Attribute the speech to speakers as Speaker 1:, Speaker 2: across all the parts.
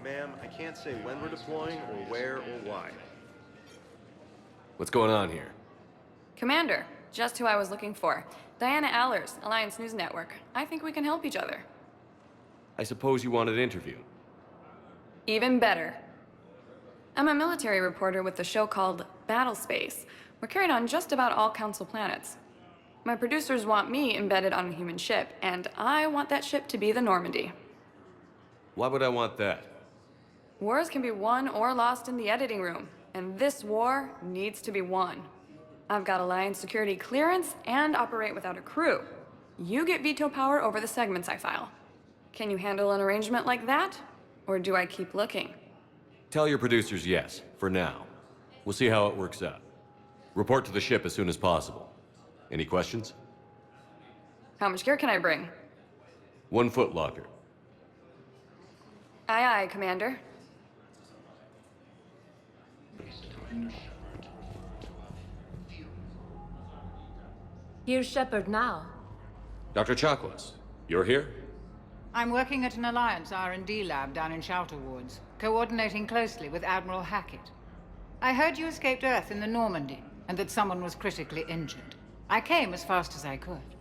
Speaker 1: Ma'am, I can't say when we're deploying or where or why.
Speaker 2: What's going on here?
Speaker 3: Commander, just who I was looking for. Diana Allers, Alliance News Network. I think we can help each other.
Speaker 2: I suppose you want an interview.
Speaker 3: Even better. I'm a military reporter with a show called Battle Space. We're carried on just about all Council planets. My producers want me embedded on a human ship, and I want that ship to be the Normandy.
Speaker 2: Why would I want that?
Speaker 3: Wars can be won or lost in the editing room, and this war needs to be won. I've got Alliance security clearance and operate without a crew. You get veto power over the segments I file. Can you handle an arrangement like that? Or do I keep looking?
Speaker 2: Tell your producers yes, for now. We'll see how it works out. Report to the ship as soon as possible. Any questions?
Speaker 3: How much gear can I bring?
Speaker 2: 1 foot locker.
Speaker 3: Aye, aye, Commander.
Speaker 4: Here's Shepard now.
Speaker 2: Dr. Chakwas, you're here?
Speaker 5: I'm working at an Alliance R&D lab down in Shelter Wards, coordinating closely with Admiral Hackett. I heard you escaped Earth in the Normandy, and that someone was critically injured. I came as fast as I could.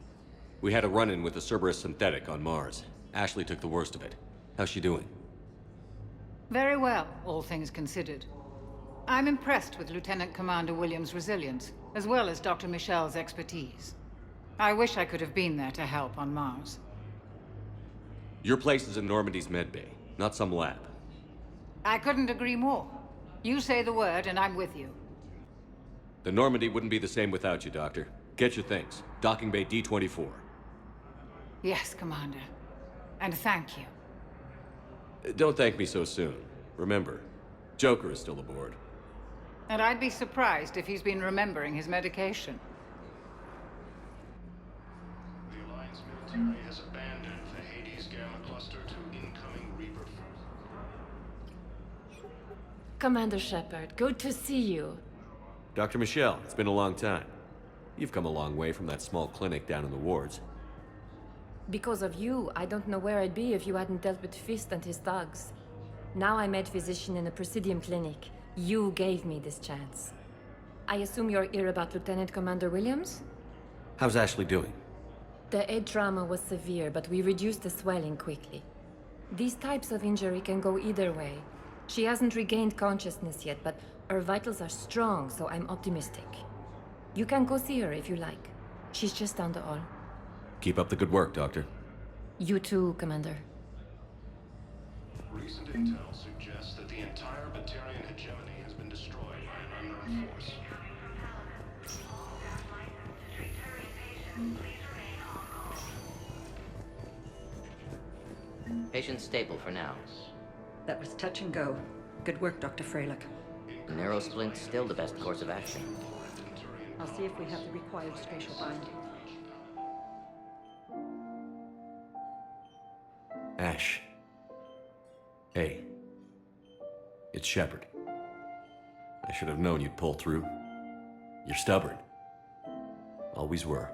Speaker 2: We had a run-in with the Cerberus synthetic on Mars. Ashley took the worst of it. How's she doing?
Speaker 5: Very well, all things considered. I'm impressed with Lieutenant Commander Williams' resilience, as well as Dr. Michel's expertise. I wish I could have been there to help on Mars.
Speaker 2: Your place is in Normandy's medbay, not some lab.
Speaker 5: I couldn't agree more. You say the word and I'm with you.
Speaker 2: The Normandy wouldn't be the same without you, Doctor. Get your things. Docking bay D-24.
Speaker 5: Yes, Commander. And thank you.
Speaker 2: Don't thank me so soon. Remember, Joker is still aboard.
Speaker 5: And I'd be surprised if he's been remembering his medication.
Speaker 6: The Alliance military has abandoned the Hades Gamma cluster to incoming Reaper force.
Speaker 4: Commander Shepard, good to see you.
Speaker 2: Dr. Michel, it's been a long time. You've come a long way from that small clinic down in the wards.
Speaker 4: Because of you, I don't know where I'd be if you hadn't dealt with Fist and his thugs. Now I'm med physician in a Presidium clinic. You gave me this chance. I assume you're here about Lieutenant Commander Williams?
Speaker 2: How's Ashley doing?
Speaker 4: The head trauma was severe, but we reduced the swelling quickly. These types of injury can go either way. She hasn't regained consciousness yet, but her vitals are strong, so I'm optimistic. You can go see her if you like. She's just down the hall.
Speaker 2: Keep up the good work, Doctor.
Speaker 4: You too, Commander.
Speaker 6: Recent intel suggests that the entire Batarian hegemony has been destroyed by an unknown force.
Speaker 7: Patient stable for now.
Speaker 8: That was touch and go. Good work, Dr. Freilich.
Speaker 7: Narrow splint's still the best course of action.
Speaker 8: I'll see if we have the required spatial binding.
Speaker 2: Ash. Hey. It's Shepard. I should have known you'd pull through. You're stubborn. Always were.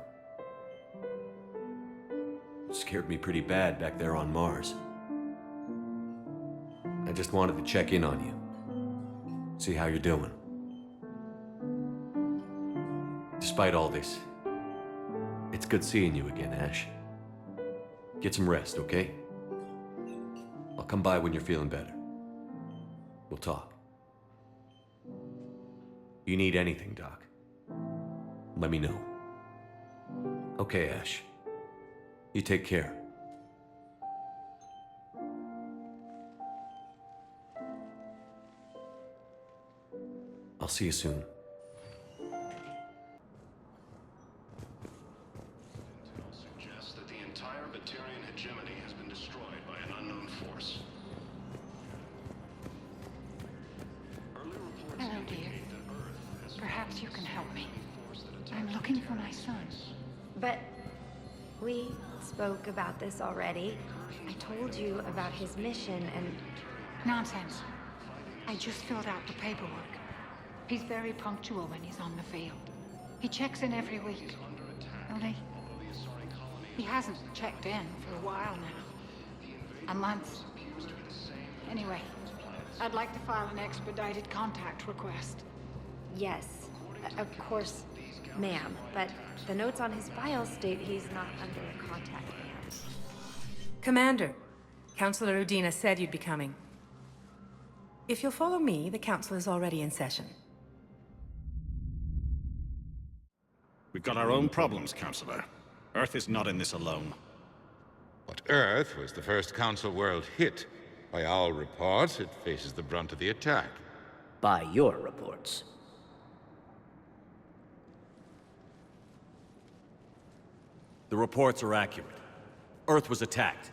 Speaker 2: Scared me pretty bad back there on Mars. I just wanted to check in on you. See how you're doing. Despite all this, it's good seeing you again, Ash. Get some rest, okay? I'll come by when you're feeling better. We'll talk. You need anything, Doc, let me know. Okay, Ash. You take care. I'll see you soon.
Speaker 6: Intel suggests that the entire Batarian hegemony has been destroyed by an unknown force. Early reports
Speaker 9: Hello, dear.
Speaker 6: indicate that Earth has
Speaker 9: Perhaps you can help me.
Speaker 6: force that attacked
Speaker 9: I'm looking for my son.
Speaker 10: But we spoke about this already. I told you about his mission and...
Speaker 9: Nonsense. I just filled out the paperwork. He's very punctual when he's on the field. He checks in every week. Only, he hasn't checked in for a while now. A month. Anyway, I'd like to file an expedited contact request.
Speaker 10: Yes, of course, ma'am. But the notes on his file state he's not under a contact ban.
Speaker 11: Commander, Councilor Udina said you'd be coming. If you'll follow me, the council is already in session.
Speaker 12: We've got our own problems, Councilor. Earth is not in this alone.
Speaker 13: But Earth was the first Council world hit. By all reports, it faces the brunt of the attack.
Speaker 14: By your reports.
Speaker 2: The reports are accurate. Earth was attacked.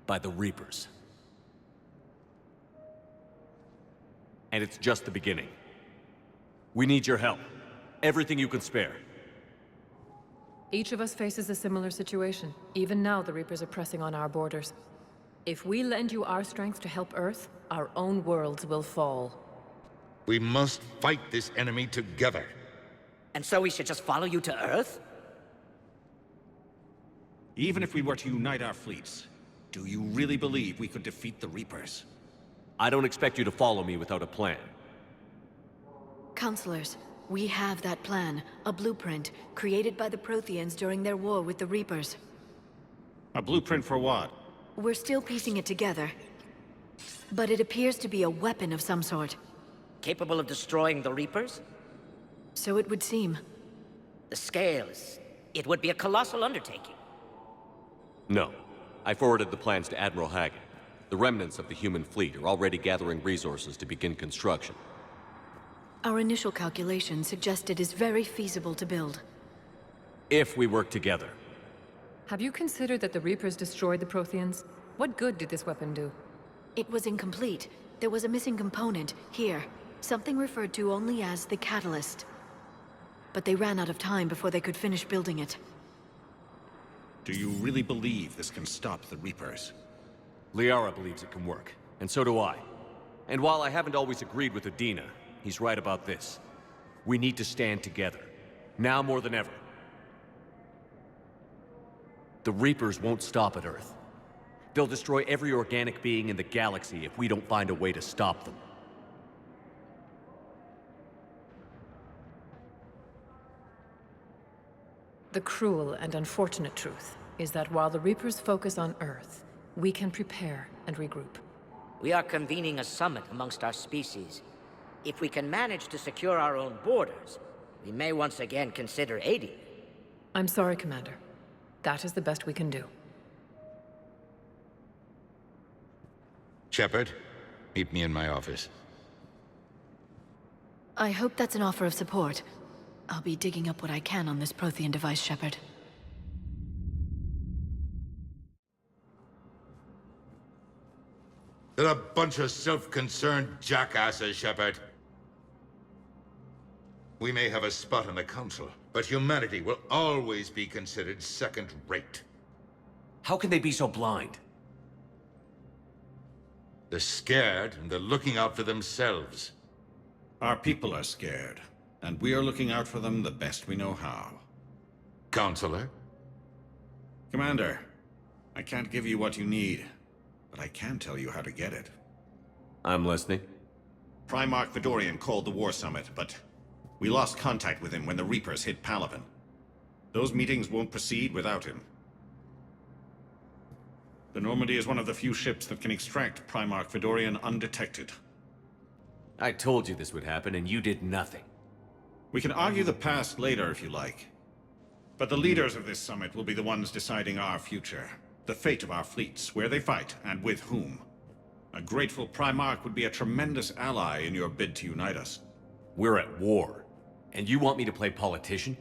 Speaker 2: By the Reapers. And it's just the beginning. We need your help. Everything you can spare.
Speaker 4: Each of us faces a similar situation. Even now, the Reapers are pressing on our borders. If we lend you our strength to help Earth, our own worlds will fall.
Speaker 13: We must fight this enemy together.
Speaker 14: And so we should just follow you to Earth?
Speaker 12: Even if we were to unite our fleets, do you really believe we could defeat the Reapers?
Speaker 2: I don't expect you to follow me without a plan.
Speaker 15: Counselors, we have that plan. A blueprint, created by the Protheans during their war with the Reapers.
Speaker 12: A blueprint for what?
Speaker 15: We're still piecing it together. But it appears to be a weapon of some sort.
Speaker 14: Capable of destroying the Reapers?
Speaker 15: So it would seem.
Speaker 14: The scale is... it would be a colossal undertaking.
Speaker 2: No. I forwarded the plans to Admiral Hagen. The remnants of the human fleet are already gathering resources to begin construction.
Speaker 15: Our initial calculations suggest it is very feasible to build.
Speaker 2: If we work together.
Speaker 4: Have you considered that the Reapers destroyed the Protheans? What good did this weapon do?
Speaker 15: It was incomplete. There was a missing component, here. Something referred to only as the catalyst. But they ran out of time before they could finish building it.
Speaker 12: Do you really believe this can stop the Reapers?
Speaker 2: Liara believes it can work, and so do I. And while I haven't always agreed with Udina, he's right about this. We need to stand together. Now more than ever. The Reapers won't stop at Earth. They'll destroy every organic being in the galaxy if we don't find a way to stop them.
Speaker 4: The cruel and unfortunate truth is that while the Reapers focus on Earth, we can prepare and regroup.
Speaker 14: We are convening a summit amongst our species. If we can manage to secure our own borders, we may once again consider aiding.
Speaker 4: I'm sorry, Commander. That is the best we can do.
Speaker 13: Shepard, meet me in my office.
Speaker 15: I hope that's an offer of support. I'll be digging up what I can on this Prothean device, Shepard.
Speaker 13: They're a bunch of self-concerned jackasses, Shepard. We may have a spot on the Council, but humanity will always be considered second-rate.
Speaker 2: How can they be so blind?
Speaker 13: They're scared, and they're looking out for themselves.
Speaker 12: Our people are scared, and we are looking out for them the best we know how.
Speaker 13: Counselor?
Speaker 12: Commander, I can't give you what you need, but I can tell you how to get it.
Speaker 2: I'm listening.
Speaker 12: Primarch Vidorian called the War Summit, but we lost contact with him when the Reapers hit Palaven. Those meetings won't proceed without him. The Normandy is one of the few ships that can extract Primarch Vidorian undetected.
Speaker 2: I told you this would happen, and you did nothing.
Speaker 12: We can argue the past later if you like. But the leaders of this summit will be the ones deciding our future. The fate of our fleets, where they fight, and with whom. A grateful Primarch would be a tremendous ally in your bid to unite us.
Speaker 2: We're at war, and you want me to play politician?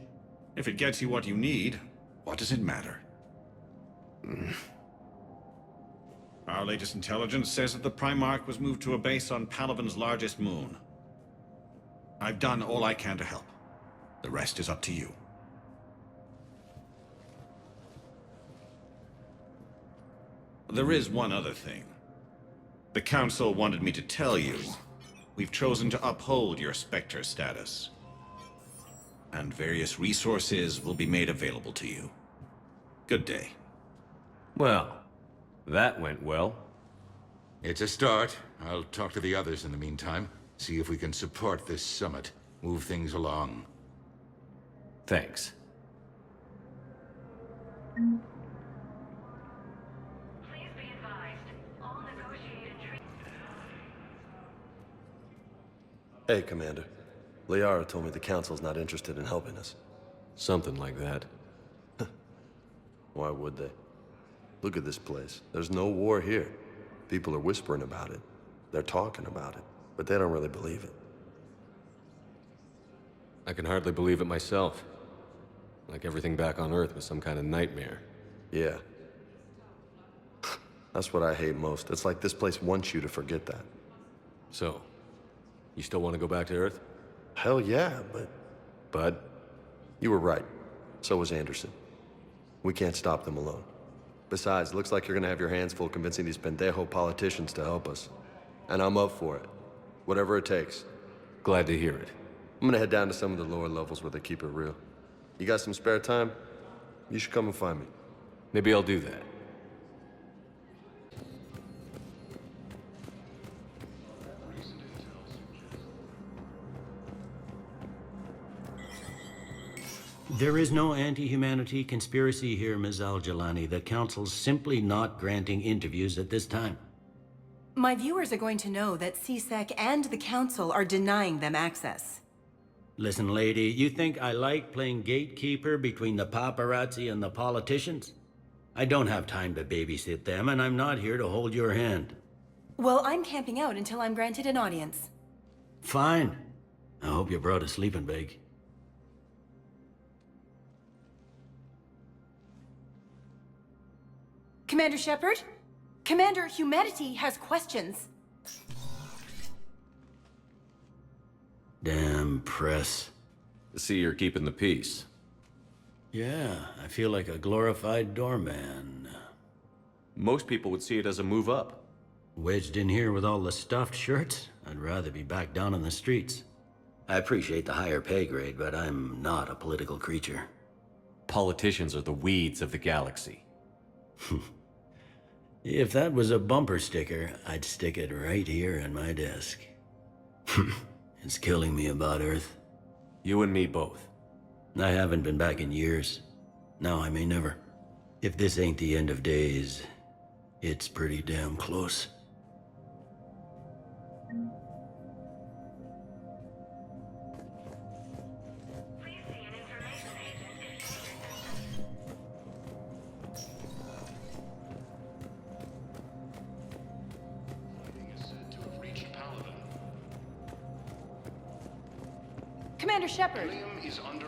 Speaker 12: If it gets you what you need, what does it matter? Our latest intelligence says that the Primarch was moved to a base on Palaven's largest moon. I've done all I can to help. The rest is up to you. There is one other thing. The Council wanted me to tell you, we've chosen to uphold your Spectre status. And various resources will be made available to you. Good day.
Speaker 2: Well, that went well.
Speaker 13: It's a start. I'll talk to the others in the meantime. See if we can support this summit. Move things along.
Speaker 2: Thanks.
Speaker 1: Hey, Commander. Liara told me the Council's not interested in helping us.
Speaker 2: Something like that.
Speaker 1: Why would they? Look at this place. There's no war here. People are whispering about it. They're talking about it, but they don't really believe it.
Speaker 2: I can hardly believe it myself. Like everything back on Earth was some kind of nightmare.
Speaker 1: Yeah. That's what I hate most. It's like this place wants you to forget that.
Speaker 2: So, you still want to go back to Earth?
Speaker 1: Hell yeah, but...
Speaker 2: But?
Speaker 1: You were right. So was Anderson. We can't stop them alone. Besides, looks like you're gonna have your hands full convincing these pendejo politicians to help us. And I'm up for it. Whatever it takes.
Speaker 2: Glad to hear it.
Speaker 1: I'm gonna head down to some of the lower levels where they keep it real. You got some spare time? You should come and find me.
Speaker 2: Maybe I'll do that.
Speaker 16: There is no anti-humanity conspiracy here, Ms. Al-Jalani. The Council's simply not granting interviews at this time.
Speaker 11: My viewers are going to know that CSEC and the Council are denying them access.
Speaker 16: Listen, lady, you think I like playing gatekeeper between the paparazzi and the politicians? I don't have time to babysit them, and I'm not here to hold your hand.
Speaker 11: Well, I'm camping out until I'm granted an audience.
Speaker 16: Fine. I hope you brought a sleeping bag.
Speaker 11: Commander Shepard? Commander, humanity has questions.
Speaker 16: Damn press.
Speaker 2: See, you're keeping the peace.
Speaker 16: Yeah, I feel like a glorified doorman.
Speaker 2: Most people would see it as a move up.
Speaker 16: Wedged in here with all the stuffed shirts, I'd rather be back down on the streets. I appreciate the higher pay grade, but I'm not a political creature.
Speaker 2: Politicians are the weeds of the galaxy.
Speaker 16: If that was a bumper sticker, I'd stick it right here in my desk. It's killing me about Earth.
Speaker 2: You and me both.
Speaker 16: I haven't been back in years. Now I may never. If this ain't the end of days, it's pretty damn close.
Speaker 11: Commander Shepard.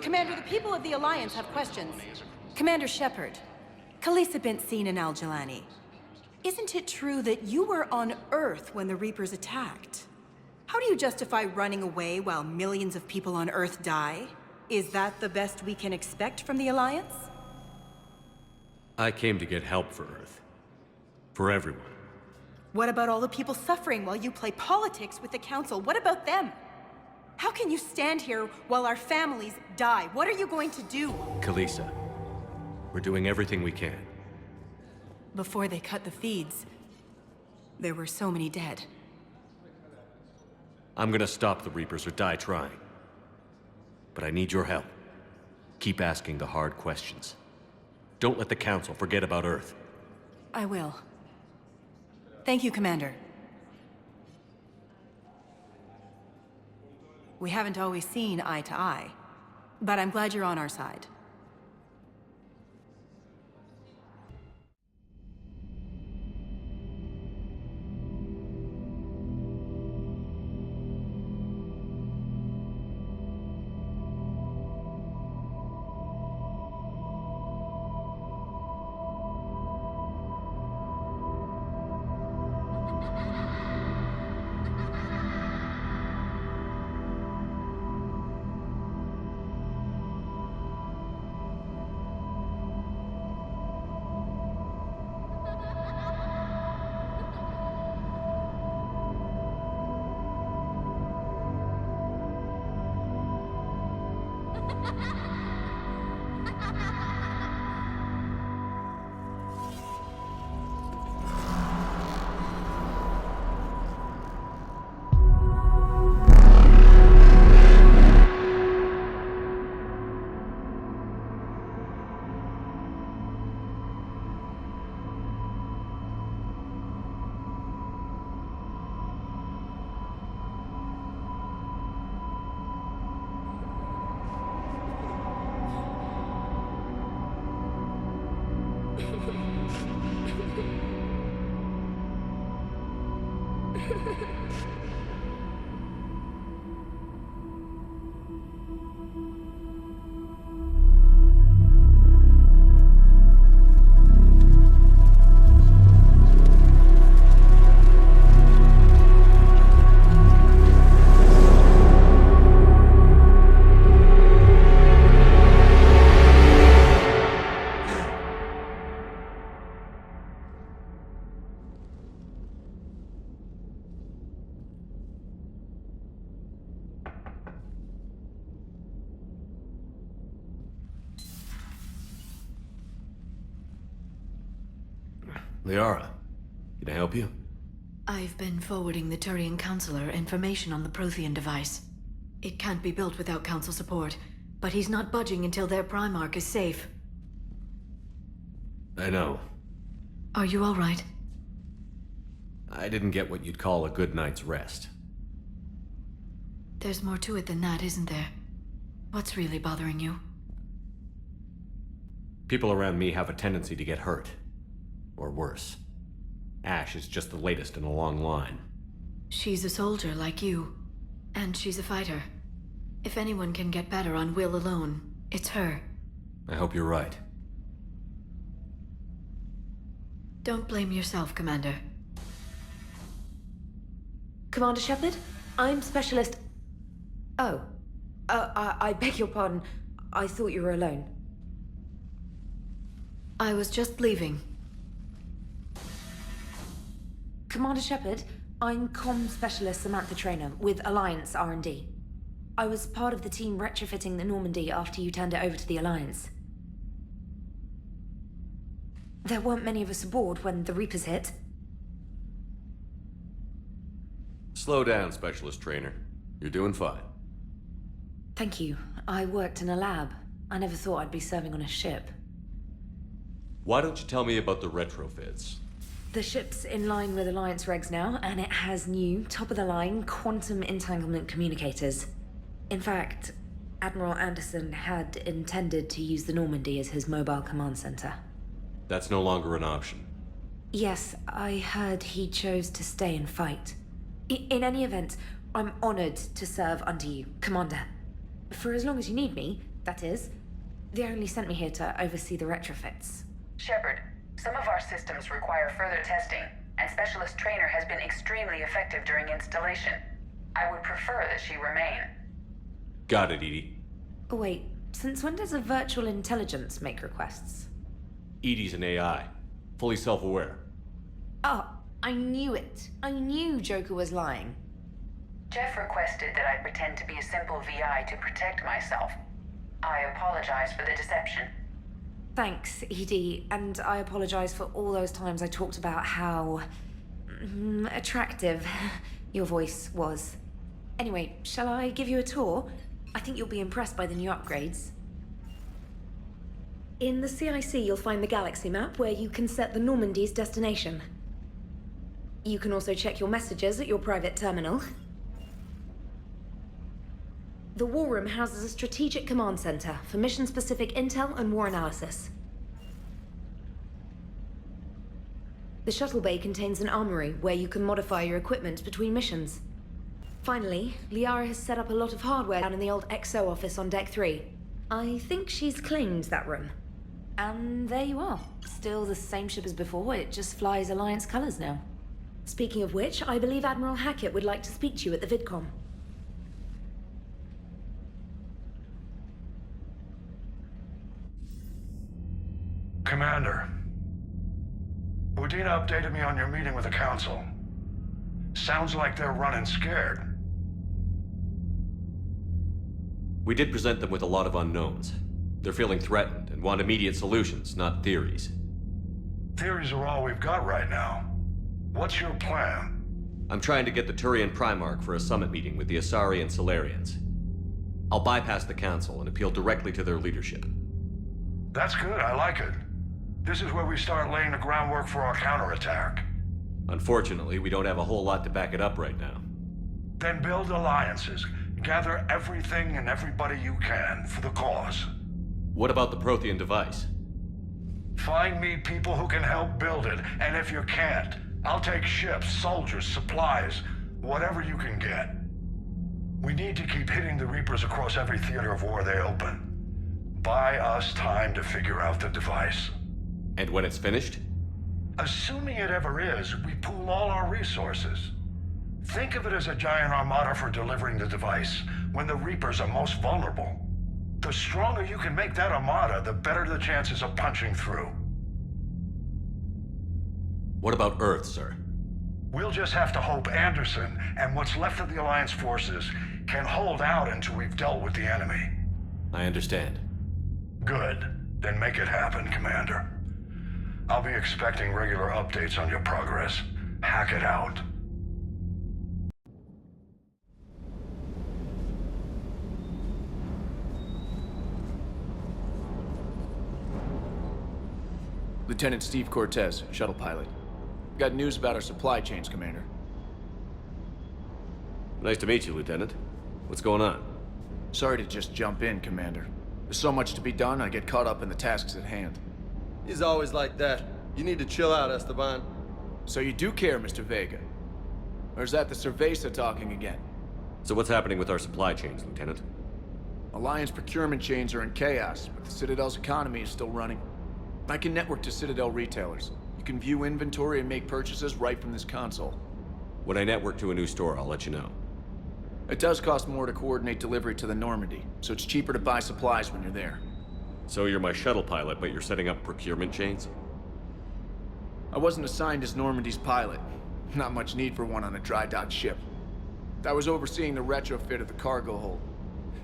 Speaker 11: Commander, the people of the Alliance have questions. Commander Shepard. Khalisah bint Sin and Al-Jalani. Isn't it true that you were on Earth when the Reapers attacked? How do you justify running away while millions of people on Earth die? Is that the best we can expect from the Alliance?
Speaker 2: I came to get help for Earth. For everyone.
Speaker 11: What about all the people suffering while you play politics with the Council? What about them? How can you stand here while our families die? What are you going to do?
Speaker 2: Khalisah, we're doing everything we can.
Speaker 11: Before they cut the feeds, there were so many dead.
Speaker 2: I'm gonna stop the Reapers or die trying. But I need your help. Keep asking the hard questions. Don't let the Council forget about Earth.
Speaker 11: I will. Thank you, Commander. We haven't always seen eye to eye, but I'm glad you're on our side.
Speaker 2: Liara, can I help you?
Speaker 15: I've been forwarding the Turian Counselor information on the Prothean device. It can't be built without Council support, but he's not budging until their Primarch is safe.
Speaker 2: I know.
Speaker 15: Are you all right?
Speaker 2: I didn't get what you'd call a good night's rest.
Speaker 15: There's more to it than that, isn't there? What's really bothering you?
Speaker 2: People around me have a tendency to get hurt. Or worse. Ash is just the latest in a long line.
Speaker 15: She's a soldier like you. And she's a fighter. If anyone can get better on will alone, it's her.
Speaker 2: I hope you're right.
Speaker 15: Don't blame yourself, Commander.
Speaker 4: Commander Shepard, I'm Specialist... Oh. I beg your pardon. I thought you were alone.
Speaker 15: I was just leaving.
Speaker 4: Commander Shepard, I'm Comm Specialist Samantha Traynor with Alliance R&D. I was part of the team retrofitting the Normandy after you turned it over to the Alliance. There weren't many of us aboard when the Reapers hit.
Speaker 2: Slow down, Specialist Trainer. You're doing fine.
Speaker 4: Thank you. I worked in a lab. I never thought I'd be serving on a ship.
Speaker 2: Why don't you tell me about the retrofits?
Speaker 4: The ship's in line with Alliance regs now, and it has new, top-of-the-line, quantum entanglement communicators. In fact, Admiral Anderson had intended to use the Normandy as his mobile command center.
Speaker 2: That's no longer an option.
Speaker 4: Yes, I heard he chose to stay and fight. In any event, I'm honored to serve under you, Commander. For as long as you need me, that is. They only sent me here to oversee the retrofits.
Speaker 17: Shepard, some of our systems require further testing, and Specialist Trainer has been extremely effective during installation. I would prefer that she remain.
Speaker 2: Got it, Edie.
Speaker 4: Oh, wait, since when does a virtual intelligence make requests?
Speaker 2: Edie's an AI. Fully self-aware.
Speaker 4: Oh, I knew it. I knew Joker was lying.
Speaker 17: Jeff requested that I pretend to be a simple VI to protect myself. I apologize for the deception.
Speaker 4: Thanks, Edie, and I apologize for all those times I talked about how... attractive your voice was. Anyway, shall I give you a tour? I think you'll be impressed by the new upgrades. In the CIC, you'll find the galaxy map where you can set the Normandy's destination. You can also check your messages at your private terminal. The War Room houses a strategic command center for mission-specific intel and war analysis. The shuttle bay contains an armory where you can modify your equipment between missions. Finally, Liara has set up a lot of hardware down in the old XO office on Deck 3. I think she's claimed that room. And there you are. Still the same ship as before, it just flies Alliance colors now. Speaking of which, I believe Admiral Hackett would like to speak to you at the VidCom.
Speaker 18: Commander, Udina updated me on your meeting with the Council. Sounds like they're running scared.
Speaker 2: We did present them with a lot of unknowns. They're feeling threatened and want immediate solutions, not theories.
Speaker 18: Theories are all we've got right now. What's your plan?
Speaker 2: I'm trying to get the Turian Primarch for a summit meeting with the Asari and Solarians. I'll bypass the Council and appeal directly to their leadership.
Speaker 18: That's good, I like it. This is where we start laying the groundwork for our counterattack.
Speaker 2: Unfortunately, we don't have a whole lot to back it up right now.
Speaker 18: Then build alliances. Gather everything and everybody you can for the cause.
Speaker 2: What about the Prothean device?
Speaker 18: Find me people who can help build it, and if you can't, I'll take ships, soldiers, supplies, whatever you can get. We need to keep hitting the Reapers across every theater of war they open. Buy us time to figure out the device.
Speaker 2: And when it's finished?
Speaker 18: Assuming it ever is, we pool all our resources. Think of it as a giant armada for delivering the device, when the Reapers are most vulnerable. The stronger you can make that armada, the better the chances of punching through.
Speaker 2: What about Earth, sir?
Speaker 18: We'll just have to hope Anderson and what's left of the Alliance forces can hold out until we've dealt with the enemy.
Speaker 2: I understand.
Speaker 18: Good. Then make it happen, Commander. I'll be expecting regular updates on your progress. Hack it out.
Speaker 19: Lieutenant Steve Cortez, shuttle pilot. Got news about our supply chains, Commander.
Speaker 2: Nice to meet you, Lieutenant. What's going on?
Speaker 19: Sorry to just jump in, Commander. There's so much to be done, I get caught up in the tasks at hand.
Speaker 1: He's always like that. You need to chill out, Esteban.
Speaker 19: So you do care, Mr. Vega? Or is that the Cerveza talking again?
Speaker 2: So what's happening with our supply chains, Lieutenant?
Speaker 19: Alliance procurement chains are in chaos, but the Citadel's economy is still running. I can network to Citadel retailers. You can view inventory and make purchases right from this console.
Speaker 2: When I network to a new store, I'll let you know.
Speaker 19: It does cost more to coordinate delivery to the Normandy, so it's cheaper to buy supplies when you're there.
Speaker 2: So you're my shuttle pilot, but you're setting up procurement chains?
Speaker 19: I wasn't assigned as Normandy's pilot. Not much need for one on a dry dock ship. I was overseeing the retrofit of the cargo hold.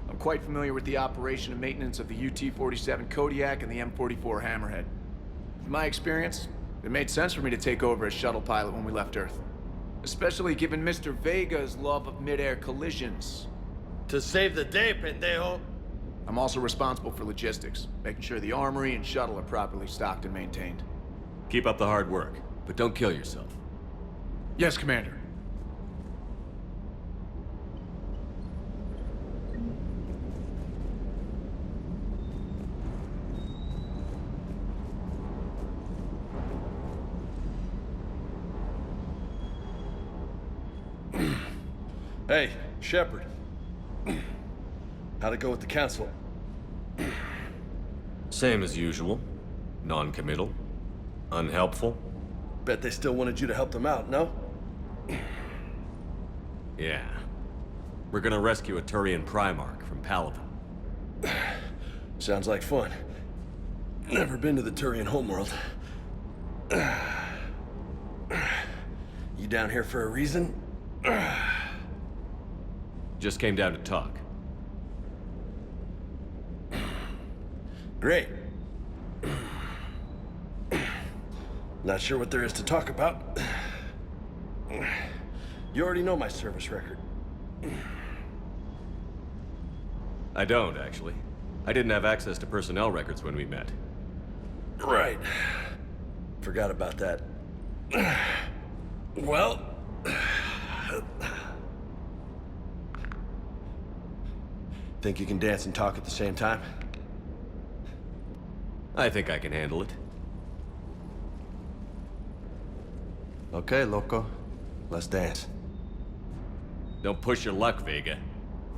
Speaker 19: I'm quite familiar with the operation and maintenance of the UT-47 Kodiak and the M44 Hammerhead. In my experience, it made sense for me to take over as shuttle pilot when we left Earth. Especially given Mr. Vega's love of mid-air collisions.
Speaker 1: To save the day, pendejo.
Speaker 19: I'm also responsible for logistics, making sure the armory and shuttle are properly stocked and maintained.
Speaker 2: Keep up the hard work, but don't kill yourself.
Speaker 19: Yes, Commander.
Speaker 1: Hey, Shepard. How'd it go with the council?
Speaker 2: Same as usual. Non-committal. Unhelpful.
Speaker 1: Bet they still wanted you to help them out, no?
Speaker 2: Yeah. We're gonna rescue a Turian Primarch from Palaven.
Speaker 1: Sounds like fun. Never been to the Turian homeworld. You down here for a reason?
Speaker 2: Just came down to talk.
Speaker 1: Great. Not sure what there is to talk about. You already know my service record.
Speaker 2: I don't, actually. I didn't have access to personnel records when we met.
Speaker 1: Right. Forgot about that. Well... Think you can dance and talk at the same time?
Speaker 2: I think I can handle it.
Speaker 1: Okay, loco. Let's dance.
Speaker 2: Don't push your luck, Vega.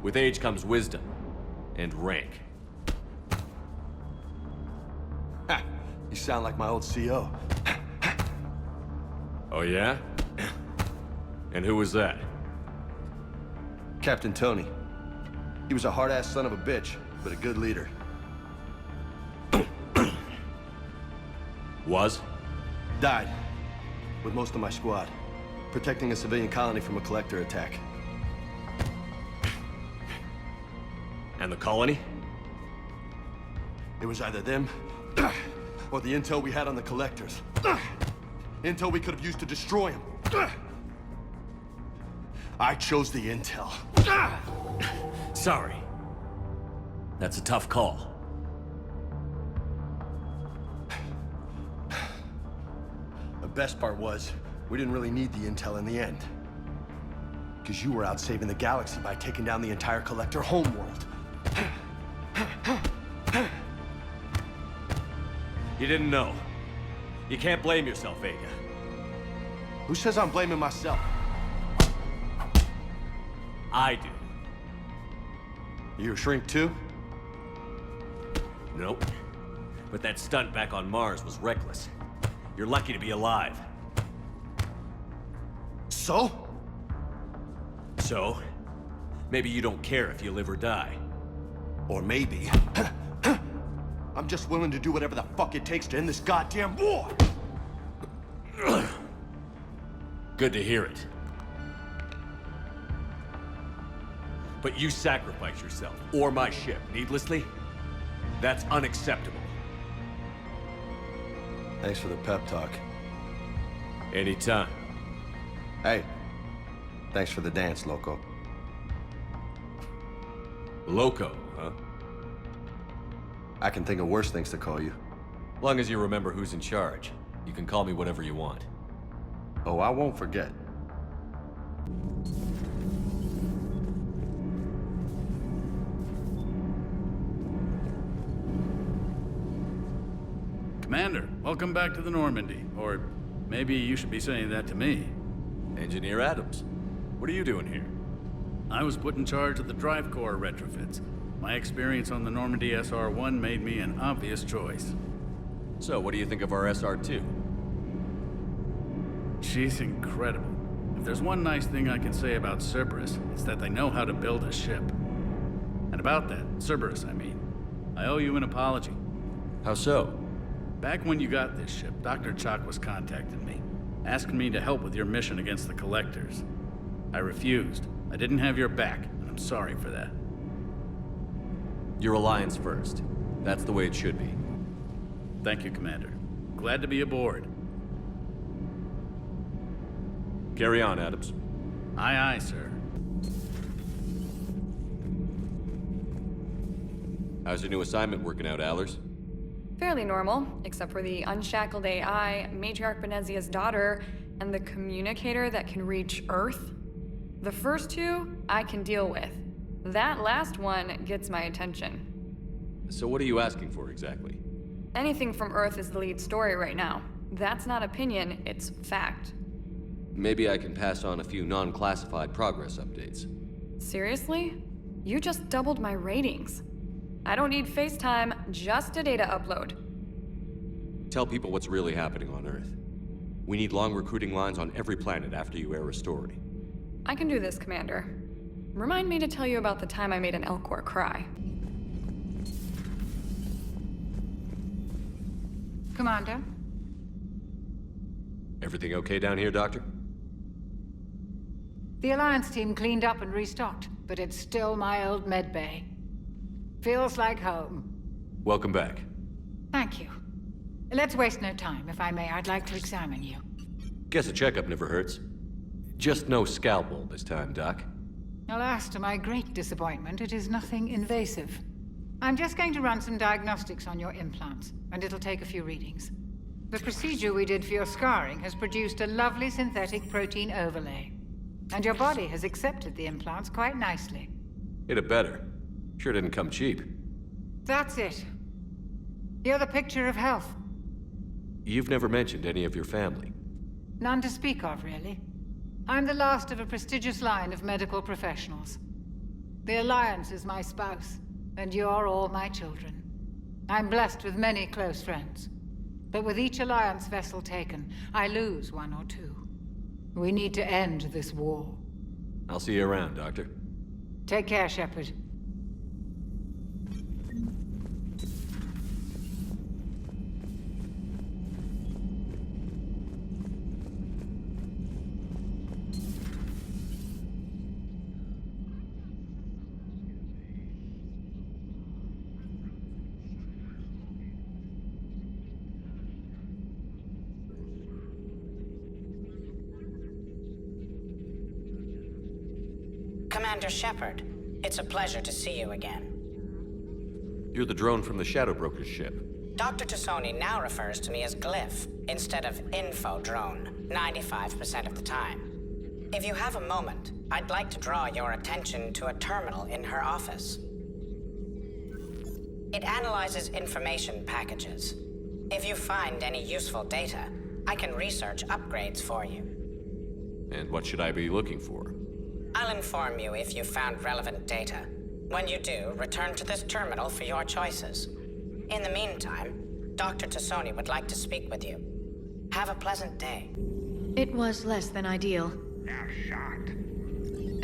Speaker 2: With age comes wisdom. And rank.
Speaker 1: Ha! You sound like my old CO.
Speaker 2: Oh yeah? And who was that?
Speaker 1: Captain Tony. He was a hard-ass son of a bitch, but a good leader.
Speaker 2: Was?
Speaker 1: Died. With most of my squad. Protecting a civilian colony from a collector attack.
Speaker 2: And the colony?
Speaker 1: It was either them, or the intel we had on the collectors. Intel we could have used to destroy them. I chose the intel.
Speaker 2: Sorry. That's a tough call.
Speaker 1: The best part was, we didn't really need the intel in the end. Because you were out saving the galaxy by taking down the entire collector homeworld.
Speaker 2: You didn't know. You can't blame yourself, Vega.
Speaker 1: Who says I'm blaming myself?
Speaker 2: I do.
Speaker 1: You a shrink too?
Speaker 2: Nope. But that stunt back on Mars was reckless. You're lucky to be alive.
Speaker 1: So?
Speaker 2: So? Maybe you don't care if you live or die.
Speaker 1: Or maybe... I'm just willing to do whatever the fuck it takes to end this goddamn war!
Speaker 2: Good to hear it. But you sacrifice yourself, or my ship, needlessly? That's unacceptable.
Speaker 1: Thanks for the pep talk.
Speaker 2: Anytime.
Speaker 1: Hey, thanks for the dance, Loco.
Speaker 2: Loco, huh?
Speaker 1: I can think of worse things to call you.
Speaker 2: Long as you remember who's in charge, you can call me whatever you want.
Speaker 1: Oh, I won't forget.
Speaker 20: Commander, welcome back to the Normandy. Or maybe you should be saying that to me.
Speaker 2: Engineer Adams, what are you doing here?
Speaker 20: I was put in charge of the drive core retrofits. My experience on the Normandy SR-1 made me an obvious choice.
Speaker 2: So, what do you think of our SR-2?
Speaker 20: She's incredible. If there's one nice thing I can say about Cerberus, it's that they know how to build a ship. And about that, Cerberus, I mean, I owe you an apology.
Speaker 2: How so?
Speaker 20: Back when you got this ship, Dr. Chakwas contacted me, asking me to help with your mission against the Collectors. I refused. I didn't have your back, and I'm sorry for that.
Speaker 2: Your alliance first. That's the way it should be.
Speaker 20: Thank you, Commander. Glad to be aboard.
Speaker 2: Carry on, Adams.
Speaker 20: Aye, aye, sir.
Speaker 2: How's your new assignment working out, Allers?
Speaker 3: Fairly normal, except for the unshackled AI, Matriarch Benezia's daughter, and the communicator that can reach Earth. The first two, I can deal with. That last one gets my attention.
Speaker 2: So what are you asking for, exactly?
Speaker 3: Anything from Earth is the lead story right now. That's not opinion, it's fact.
Speaker 2: Maybe I can pass on a few non-classified progress updates.
Speaker 3: Seriously? You just doubled my ratings. I don't need FaceTime, just a data upload.
Speaker 2: Tell people what's really happening on Earth. We need long recruiting lines on every planet after you air a story.
Speaker 3: I can do this, Commander. Remind me to tell you about the time I made an Elcor cry.
Speaker 5: Commander?
Speaker 2: Everything okay down here, Doctor?
Speaker 5: The Alliance team cleaned up and restocked, but it's still my old medbay. Feels like home.
Speaker 2: Welcome back.
Speaker 5: Thank you. Let's waste no time. If I may, I'd like to examine you.
Speaker 2: Guess a checkup never hurts. Just no scalpel this time, Doc.
Speaker 5: Alas, to my great disappointment, it is nothing invasive. I'm just going to run some diagnostics on your implants, and it'll take a few readings. The procedure we did for your scarring has produced a lovely synthetic protein overlay. And your body has accepted the implants quite nicely.
Speaker 2: Hit it better. Sure didn't come cheap.
Speaker 5: That's it. You're the picture of health.
Speaker 2: You've never mentioned any of your family.
Speaker 5: None to speak of, really. I'm the last of a prestigious line of medical professionals. The Alliance is my spouse, and you're all my children. I'm blessed with many close friends. But with each Alliance vessel taken, I lose one or two. We need to end this war.
Speaker 2: I'll see you around, Doctor.
Speaker 5: Take care, Shepard.
Speaker 14: Commander Shepard, it's a pleasure to see you again.
Speaker 2: You're the drone from the Shadow Broker's ship.
Speaker 14: Dr. Tassoni now refers to me as Glyph instead of Info Drone, 95% of the time. If you have a moment, I'd like to draw your attention to a terminal in her office. It analyzes information packages. If you find any useful data, I can research upgrades for you.
Speaker 2: And what should I be looking for?
Speaker 14: I'll inform you if you found relevant data. When you do, return to this terminal for your choices. In the meantime, Dr. Tassoni would like to speak with you. Have a pleasant day.
Speaker 15: It was less than ideal.
Speaker 6: I'm shocked.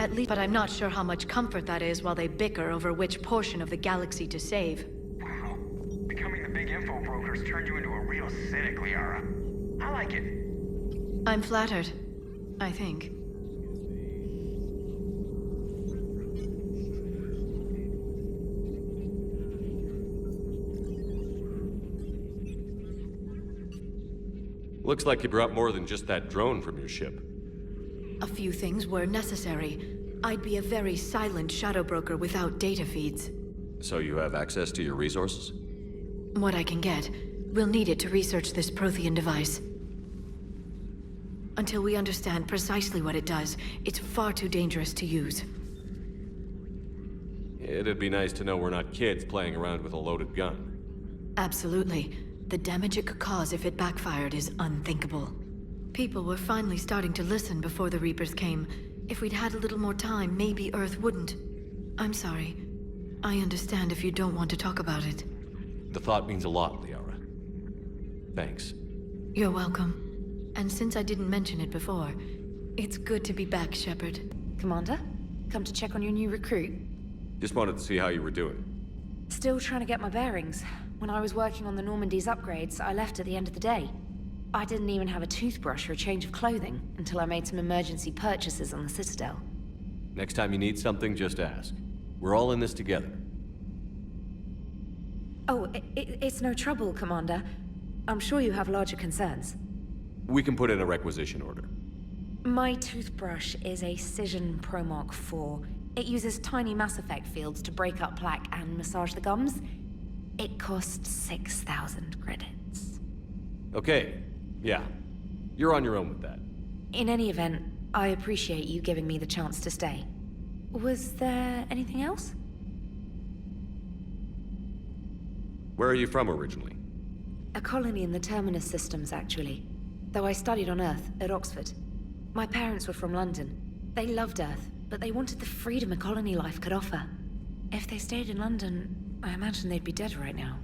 Speaker 15: At least, but I'm not sure how much comfort that is while they bicker over which portion of the galaxy to save.
Speaker 6: Wow. Becoming the big info broker's turned you into a real cynic, Liara. I like it.
Speaker 15: I'm flattered, I think.
Speaker 2: Looks like you brought more than just that drone from your ship.
Speaker 15: A few things were necessary. I'd be a very silent shadow broker without data feeds.
Speaker 2: So you have access to your resources?
Speaker 15: What I can get. We'll need it to research this Prothean device. Until we understand precisely what it does, it's far too dangerous to use.
Speaker 2: It'd be nice to know we're not kids playing around with a loaded gun.
Speaker 15: Absolutely. The damage it could cause if it backfired is unthinkable. People were finally starting to listen before the Reapers came. If we'd had a little more time, maybe Earth wouldn't. I'm sorry. I understand if you don't want to talk about it.
Speaker 2: The thought means a lot, Liara. Thanks.
Speaker 15: You're welcome. And since I didn't mention it before, it's good to be back, Shepard.
Speaker 10: Commander, come to check on your new recruit.
Speaker 2: Just wanted to see how you were doing.
Speaker 10: Still trying to get my bearings. When I was working on the Normandy's upgrades, I left at the end of the day. I didn't even have a toothbrush or a change of clothing until I made some emergency purchases on the Citadel.
Speaker 2: Next time you need something, just ask. We're all in this together.
Speaker 10: Oh, it's no trouble, Commander. I'm sure you have larger concerns.
Speaker 2: We can put in a requisition order.
Speaker 10: My toothbrush is a Cision Pro Mark IV. It uses tiny Mass Effect fields to break up plaque and massage the gums. It costs 6,000 credits.
Speaker 2: Okay, yeah. You're on your own with that.
Speaker 10: In any event, I appreciate you giving me the chance to stay. Was there anything else?
Speaker 2: Where are you from originally?
Speaker 10: A colony in the Terminus systems, actually. Though I studied on Earth, at Oxford. My parents were from London. They loved Earth, but they wanted the freedom a colony life could offer. If they stayed in London, I imagine they'd be dead right now.